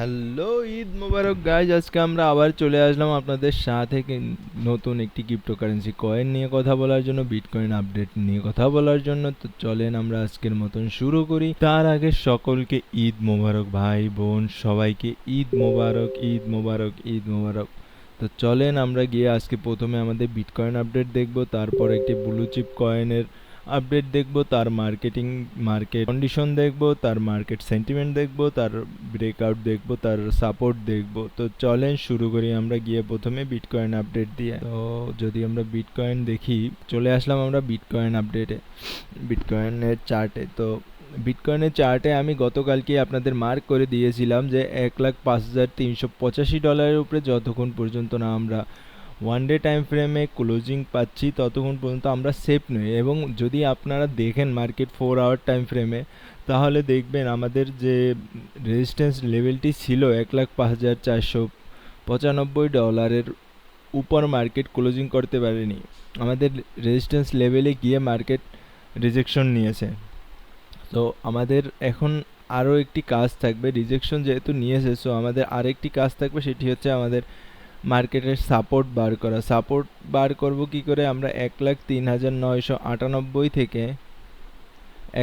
Hello, Eid মোবারক guys. আজকে আমরা আবার চলে আসলাম আপনাদের সাথে নতুন একটি ক্রিপ্টোকারেন্সি কয়েন নিয়ে কথা বলার জন্য, বিটকয়েন আপডেট নিয়ে কথা বলার জন্য। তো চলেন আমরা আজকের মতন শুরু করি। তার আগে সকলকে ঈদ মোবারক, ভাই বোন সবাইকে ঈদ মোবারক, ঈদ মোবারক, ঈদ মোবারক। তো চলেন আমরা গিয়ে আজকে প্রথমে আমাদের বিটকয়েন আপডেট দেখব, তারপর একটি ব্লু চিপ কয়েনের আপডেট দেখব, তার মার্কেট কন্ডিশন দেখব, তার মার্কেট সেন্টিমেন্ট দেখব, তার ব্রেকআউট দেখব, তার সাপোর্ট দেখব। তো চলেন শুরু করি আমরা গিয়ে প্রথমে বিটকয়েন আপডেট দিয়ে। তো যদি আমরা বিটকয়েন দেখি, চলে আসলাম আমরা বিটকয়েন আপডেটে, বিটকয়েনের চার্টে। তো বিটকয়েনের চার্টে আমি গতকালকে আপনাদের মার্ক করে দিয়েছিলাম যে $1,05,385 উপরে যতক্ষণ পর্যন্ত না আমরা ওয়ান ডে টাইম ফ্রেমে ক্লোজিং পাচ্ছি ততক্ষণ পর্যন্ত আমরা সেফ নই। এবং যদি আপনারা দেখেন মার্কেট 4 আওয়ার টাইম ফ্রেমে, তাহলে দেখবেন আমাদের যে রেজিস্ট্যান্স লেভেলটি ছিল $1,05,495 উপর মার্কেট ক্লোজিং করতে পারেনি। আমাদের রেজিস্ট্যান্স লেভেলে গিয়ে মার্কেট রিজেকশন নিয়েছে। তো আমাদের এখন আরও একটি কাজ থাকবে, রিজেকশন যেহেতু নিয়েছে, সো আমাদের আরেকটি কাজ থাকবে, সেটি হচ্ছে আমাদের মার্কেটের সাপোর্ট বার করা। সাপোর্ট বার করব কি করে? আমরা 1,03,998 থেকে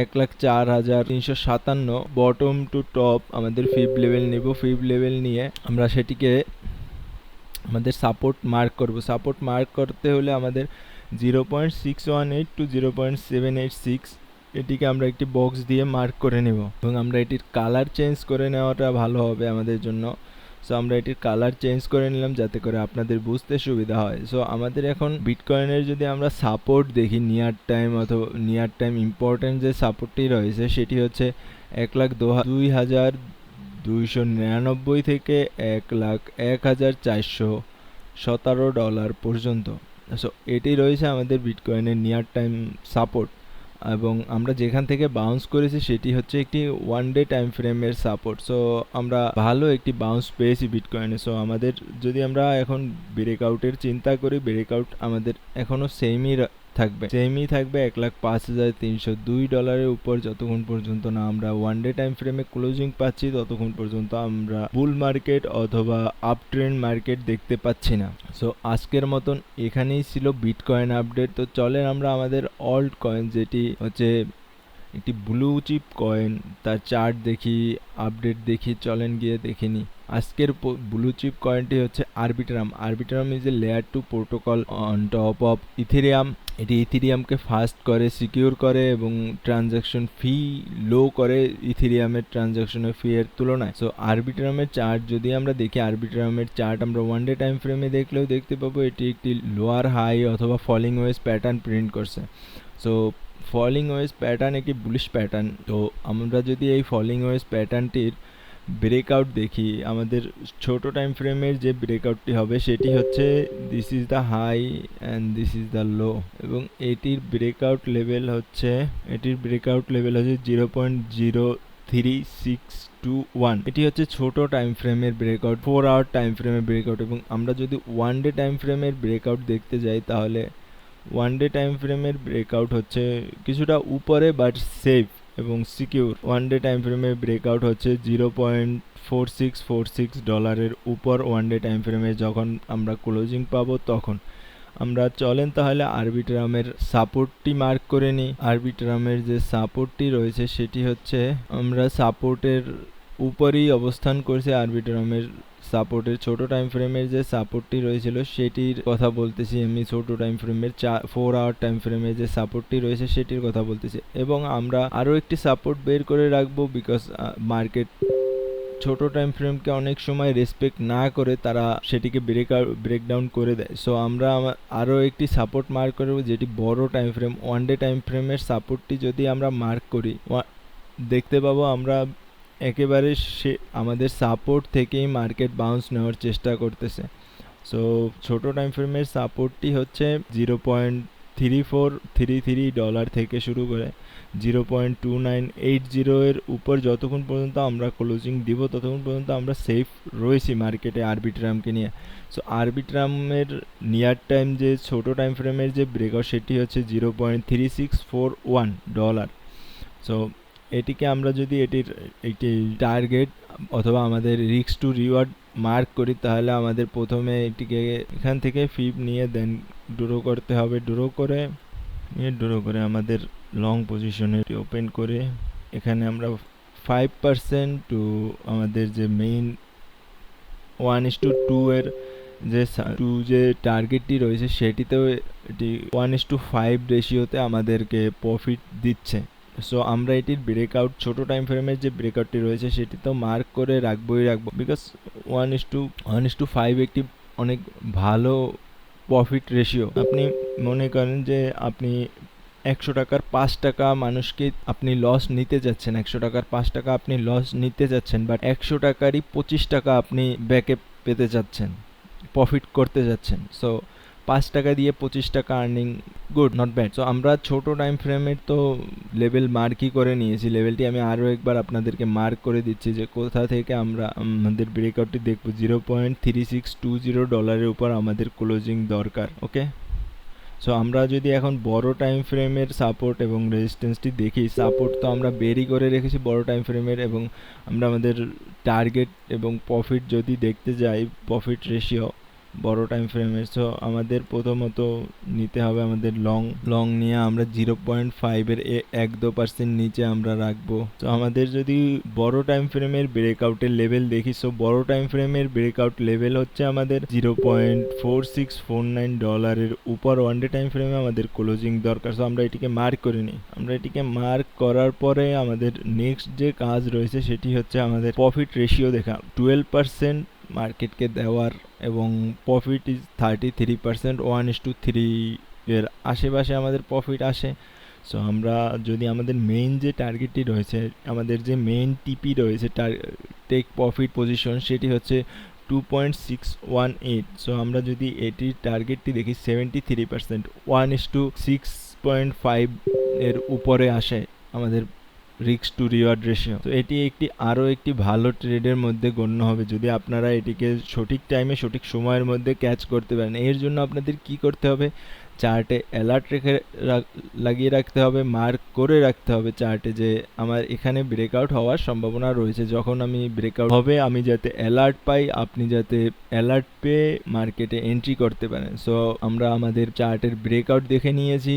1,04,357 বটম টু টপ আমাদের ফিব লেভেল নেব। ফিব লেভেল নিয়ে আমরা সেটিকে আমাদের সাপোর্ট মার্ক করব। সাপোর্ট মার্ক করতে হলে আমাদের 0.618 টু 0.786 এটিকে আমরা একটি বক্স দিয়ে মার্ক করে নেব, এবং আমরা এটির কালার চেঞ্জ করে নেওয়াটা ভালো হবে আমাদের জন্য। সো আমরা এটির কালার চেঞ্জ করে নিলাম যাতে করে আপনাদের বুঝতে সুবিধা হয়। সো আমাদের এখন বিটকয়েনের যদি আমরা সাপোর্ট দেখি, নিয়ার টাইম অথবা নিয়ার টাইম ইম্পর্টেন্ট যে সাপোর্টটি রয়েছে সেটি হচ্ছে 1,02,299 থেকে 1,01,417 পর্যন্ত। সো এটি রয়েছে আমাদের বিটকয়েনের নিয়ার টাইম সাপোর্ট, এবং আমরা যেখান থেকে বাউন্স করেছি সেটি হচ্ছে একটি ওয়ান ডে টাইম ফ্রেমের সাপোর্ট। সো আমরা ভালো একটি বাউন্স পেয়েছি বিটকয়েনে। সো আমাদের যদি আমরা এখন ব্রেকআউটের চিন্তা করি, ব্রেকআউট আমাদের এখনও সেমই থাকবে 1,05,302 উপর যতক্ষণ পর্যন্ত না আমরা ওয়ান ডে টাইম ফ্রেমে ক্লোজিং পাচ্ছি ততক্ষণ পর্যন্ত আমরা বুল মার্কেট অথবা আপ ট্রেন্ড মার্কেট দেখতে পাচ্ছি না। সো আজকের মতন এখানেই ছিল বিটকয়েন আপডেট। তো চলেন আমরা আমাদের অল্ট কয়েন, যেটি হচ্ছে একটি ব্লু চিপ কয়েন, তার চার্ট দেখি, আপডেট দেখি। চলেন গিয়ে দেখে নিই। আজকের ব্লু চিপ কয়েনটি হচ্ছে Arbitrum. Arbitrum is a layer 2 protocol on top of Ethereum. এটি ইথেরিয়ামকে ফাস্ট করে, সিকিউর করে এবং ট্রানজ্যাকশন ফি লো করে ইথেরিয়ামের ট্রানজ্যাকশনের ফি এর তুলনায়। সো আরবিট্রামের চার্ট যদি আমরা দেখি, আরবিট্রামের চার্ট আমরা ওয়ান ডে টাইম ফ্রেমে দেখলেও দেখতে পাবো এটি একটি লোয়ার হাই অথবা ফলিং ওয়েজ প্যাটার্ন প্রিন্ট করছে। সো ফলিং ওয়েজ প্যাটার্ন একটি বুলিশ প্যাটার্ন। তো আমরা যদি এই ফলিং ওয়েজ প্যাটার্নটির ব্রেকআউট দেখি, আমাদের ছোট টাইম ফ্রেমের যে ব্রেকআউটটি হবে সেটি হচ্ছে this is the high and this is the low, এবং এটির ব্রেকআউট লেভেল হচ্ছে 0.03621। এটি হচ্ছে ছোট টাইম ফ্রেমের ব্রেকআউট, 4 আওয়ার টাইম ফ্রেমের ব্রেকআউট। এবং আমরা যদি ওয়ান ডে টাইম ফ্রেমের ব্রেকআউট দেখতে যাই, তাহলে ওয়ান ডে টাইম ফ্রেমের ব্রেকআউট হচ্ছে কিছুটা উপরে বাট সেফ এবং সিকিউর। ওয়ান ডে টাইম ফ্রেমের ব্রেকআউট হচ্ছে $0.4646 উপর ওয়ান ডে টাইম ফ্রেমে যখন আমরা ক্লোজিং পাবো তখন। আমরা চলেন তাহলে আরবিট্রামের সাপোর্টটি মার্ক করে নিই। আরবিট্রামের যে সাপোর্টটি রয়েছে সেটি হচ্ছে, আমরা সাপোর্টের উপরেই অবস্থান করছে। আরবিট্রামের সাপোর্টের ছোট টাইম ফ্রেমের যে সাপোর্টটি রয়েছিল সেটির কথা বলতেছি আমি। ছোট টাইম ফ্রেমের 4 আওয়ার টাইম ফ্রেমে যে সাপোর্টটি রয়েছে সেটির কথা বলতেছি। এবং আমরা আরও একটি সাপোর্ট বের করে রাখবো, বিকজ মার্কেট ছোট টাইম ফ্রেমকে অনেক সময় রেসপেক্ট না করে তারা সেটিকে ব্রেকডাউন করে দেয়। সো আমরা আরও একটি সাপোর্ট মার্ক করব, যেটি বড় time frame. One day time ফ্রেমের সাপোর্টটি যদি আমরা মার্ক করি, দেখতে পাবো আমরা একেবারে আমাদের সাপোর্ট থেকেই মার্কেট বাউন্স নেওয়ার চেষ্টা করতেছে। সো ছোট টাইম ফ্রেমের সাপোর্টটি হচ্ছে $0.3433 থেকে শুরু করে 0.2980 এর উপর যতক্ষণ পর্যন্ত আমরা ক্লোজিং দিব ততক্ষণ পর্যন্ত আমরা সেফ রয়েছি মার্কেটে আরবিট্রামকে নিয়ে। সো আরবিট্রামের নিয়ার টাইম যে ছোট টাইম ফ্রেমের যে ব্রেকআউট সেটি হচ্ছে $0.3641। সো এটিকে আমরা যদি এটির একটি টার্গেট অথবা আমাদের রিস্ক টু রিওয়ার্ড মার্ক করি, তাহলে আমাদের প্রথমে এটিকে এখান থেকে ফিব নিয়ে দেন ড্র করতে হবে। ড্র করে আমাদের লং পজিশনে ওপেন করে এখানে আমরা 5% টু আমাদের যে মেইন 1:2 এর যে টার্গেটটি রয়েছে সেটিতেও এটি 1:5 রেশিওতে আমাদেরকে প্রফিট দিচ্ছে। সো আমরা এটির ব্রেকআউট ছোট টাইম ফ্রেমের যে ব্রেকআউটটি রয়েছে সেটি তো মার্ক করে রাখবো, বিকজ 1:5 একটি অনেক ভালো প্রফিট রেশিও। আপনি মনে করেন যে আপনি 100 টাকার 5 টাকা মানুষকে আপনি লস নিতে যাচ্ছেন, 100 টাকার 5 টাকা আপনি লস নিতে যাচ্ছেন, বাট 100 টাকারই 25 টাকা আপনি ব্যাকে পেতে যাচ্ছেন, প্রফিট করতে যাচ্ছেন। সো 5 টাকা দিয়ে 25 টাকা earning, good, not bad. So আমরা ছোট টাইম ফ্রেমের তো লেভেল মার্কই করে নিয়েছি। লেভেলটি আমি আরও একবার আপনাদেরকে মার্ক করে দিচ্ছি যে কোথা থেকে আমরা আমাদের ব্রেকআউটটি দেখব। $0.3620 উপর আমাদের ক্লোজিং দরকার। ওকে, সো আমরা যদি এখন বড় টাইম ফ্রেমের সাপোর্ট এবং রেজিস্ট্যান্সটি দেখি, সাপোর্ট তো আমরা বেরই করে রেখেছি বড় টাইম ফ্রেমের, এবং আমরা আমাদের টার্গেট এবং প্রফিট যদি দেখতে যাই, প্রফিট রেশিও বড় টাইম ফ্রেমের, সো আমাদের প্রথমত নিতে হবে আমাদের লং নিয়ে আমরা 0.5 এর 1-2% নিচে আমরা রাখবো। তো আমাদের যদি বড় টাইম ফ্রেমের ব্রেকআউটের লেভেল দেখি, সো বড় টাইম ফ্রেমের ব্রেকআউট লেভেল হচ্ছে আমাদের $0.4649 এর উপর ওয়ান ডে টাইম ফ্রেমে আমাদের ক্লোজিং দরকার। সো আমরা এটিকে মার্ক করে নিই। আমরা এটিকে মার্ক করার পরে আমাদের নেক্সট যে কাজ রয়েছে সেটি হচ্ছে আমাদের প্রফিট রেশিও দেখা। 12% মার্কেটকে দেওয়ার এবং প্রফিট ইজ 33%, 1:3 এর আশেপাশে আমাদের প্রফিট আসে। সো আমরা যদি আমাদের মেইন যে টার্গেটটি রয়েছে, আমাদের যে মেইন টিপি রয়েছে টেক প্রফিট পজিশন, সেটি হচ্ছে 2.618। সো আমরা যদি এটির টার্গেটটি দেখি 73%, 1:6.5 এর উপরে আসে আমাদের রিস্ক টু রিওয়ার্ড রেশিও। তো এটি আরও একটি ভালো ট্রেডের মধ্যে গণ্য হবে যদি আপনারা এটিকে সঠিক টাইমে সঠিক সময়ের মধ্যে ক্যাচ করতে পারেন। এর জন্য আপনাদের কি করতে হবে, চার্টে অ্যালার্ট লাগিয়ে রাখতে হবে, মার্ক করে রাখতে হবে চার্টে যে আমার এখানে ব্রেকআউট হওয়ার সম্ভাবনা রয়েছে। যখন আমি ব্রেকআউট হবে আমি যাতে অ্যালার্ট পাই, আপনি যাতে অ্যালার্ট পেয়ে মার্কেটে এন্ট্রি করতে পারেন। সো আমরা আমাদের চার্টের ব্রেকআউট দেখে নিয়েছি,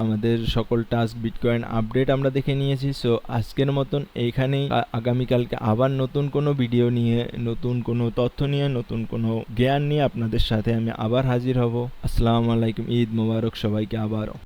আমাদের সকল টাস্ক বিটকয়েন আপডেট আমরা দেখে নিয়েছি। সো আজকের মতন এইখানেই, আগামীকালকে আবার নতুন কোনো ভিডিও নিয়ে, নতুন কোনো তথ্য নিয়ে, নতুন কোনো জ্ঞান নিয়ে আপনাদের সাথে আমি আবার হাজির হব। আসসালামু আলাইকুম, ঈদ মোবারক সবাইকে আবারও।